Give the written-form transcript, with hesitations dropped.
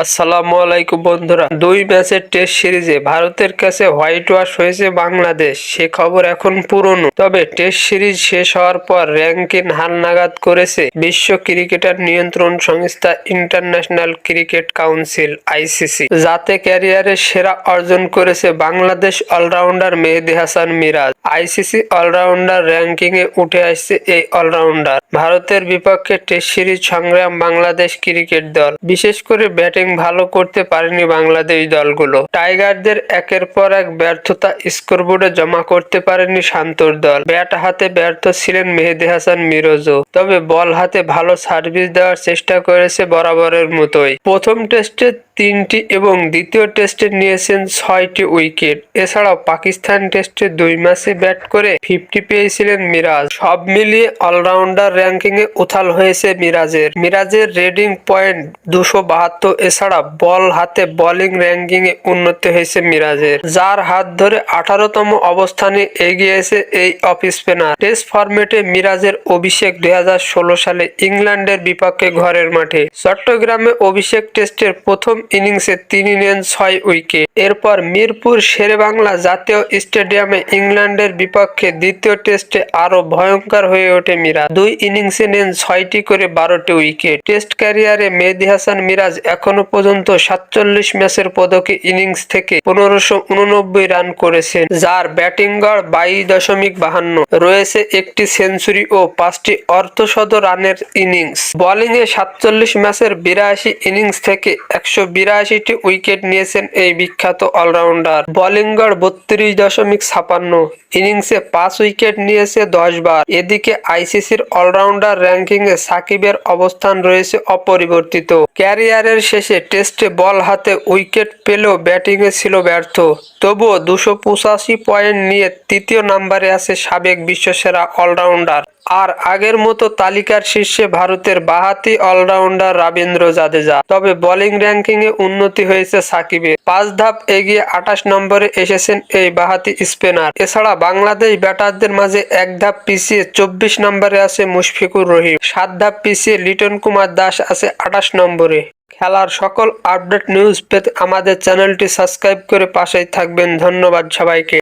আসসালামু আলাইকুম বন্ধুরা। 2 ম্যাচের টেস্ট সিরিজে ভারতের কাছে হোয়াইট ওয়াশ হয়েছে বাংলাদেশ, সে খবর এখন পুরনো। তবে টেস্ট সিরিজ শেষ হওয়ার পর র্যাঙ্কিং হালনাগাদ করেছে বিশ্ব ক্রিকেটার নিয়ন্ত্রণ সংস্থা ইন্টারন্যাশনাল ক্রিকেট কাউন্সিল আইসিসি, যাতে ক্যারিয়ারের সেরা অর্জন করেছে বাংলাদেশ অলরাউন্ডার মেহেদী হাসান মিরাজ। আইসিসি অলরাউন্ডার র্যাঙ্কিংয়ে উঠে আসছে এই অলরাউন্ডার। ভারতের বিপক্ষে টেস্ট সিরিজ সংগ্রাম বাংলাদেশ ক্রিকেট দল, বিশেষ করে ব্যাটিং ভালো করতে পারেনি বাংলাদেশ দলগুলো। টাইগারদের একের পর এক ব্যর্থতা স্কোরবোর্ডে জমা করতে পারেনি শান্তর দল। ব্যাট হাতে ব্যর্থ ছিলেন মেহেদী হাসান মিরাজও, তবে বল হাতে ভালো সার্ভিস দেওয়ার চেষ্টা করেছে বরাবরের মতোই। প্রথম টেস্টে 3টি এবং দ্বিতীয় টেস্টে নিয়েছেন 6টি উইকেট। এছাড়াও পাকিস্তান টেস্টে 2 ম্যাচে ব্যাট করে 50 পেয়েছিলেন মিরাজ। সব মিলিয়ে অলরাউন্ডার র্যাঙ্কিংয়ে উথাল হয়েছে মিরাজের রেটিং পয়েন্ট 272। এছাড়া বল হাতে বোলিং র্যাঙ্কিংয়ে উন্নতি হয়েছে মিরাজের, যার হাত ধরে 18তম অবস্থানে এগিয়েছে এই অফ স্পিনার। টেস্ট ফরম্যাটে মিরাজের অভিষেক 2016 সালে ইংল্যান্ডের বিপক্ষে ঘরের মাঠে। চট্টগ্রামে অভিষেক টেস্টের প্রথম ইনিংসে তিনি নেন 6 উইকেট। এরপর মিরপুর শেরেবাংলা জাতীয় স্টেডিয়ামে ইংল্যান্ডের বিপক্ষে দ্বিতীয় টেস্টে আরো ভয়ঙ্কর হয়ে ওঠে মিরাজ। 2 ইনিংসে নেন 6টি করে 12টি উইকেট। টেস্ট ক্যারিয়ারে মেহেদী হাসান মিরাজ এখনো পর্যন্ত 47 ম্যাচের পদকে ইনিংস থেকে 1589 রান করেছেন, যার ব্যাটিং গড় 22.52। রয়েছে একটি সেঞ্চুরি ও 5টি অর্ধশত রানের ইনিংস। বোলিংয়ে 47 ম্যাচের 82 ইনিংস থেকে 182টি উইকেট নিয়েছেন এই বিখ্যাত অলরাউন্ডার। বোলিং গড় 32.56। ইনিংসে 5 উইকেট নিয়েছে 10 বার। এদিকে আইসিসির অলরাউন্ডার র্যাঙ্কিংয়ে সাকিবের অবস্থান রয়েছে অপরিবর্তিত। ক্যারিয়ারের শেষে টেস্টে বল হাতে উইকেট পেলেও ব্যাটিংয়ে ছিল ব্যর্থ। তবুও 285 পয়েন্ট নিয়ে তৃতীয় নম্বরে আছে সাবেক বিশ্বসেরা অলরাউন্ডার। আর আগের মতো তালিকার শীর্ষে ভারতের বাঁহাতি অলরাউন্ডার রবীন্দ্র জাদেজা। তবে বোলিং র্যাঙ্কিংয়ে উন্নতি হয়েছে সাকিবের। 5 ধাপ এগিয়ে 28 নম্বরে এসেছেন এই বাঁহাতি স্পিনার। এছাড়া বাংলাদেশ ব্যাটারদের মাঝে 1 ধাপ পিছিয়ে 24 নম্বরে আছে মুশফিকুর রহিম। 7 ধাপ পিছিয়ে লিটন কুমার দাস আছে 28 নম্বরে। খেলার সকল আপডেট নিউজ পেতে আমাদের চ্যানেলটি সাবস্ক্রাইব করে পাশেই থাকবেন। ধন্যবাদ সবাইকে।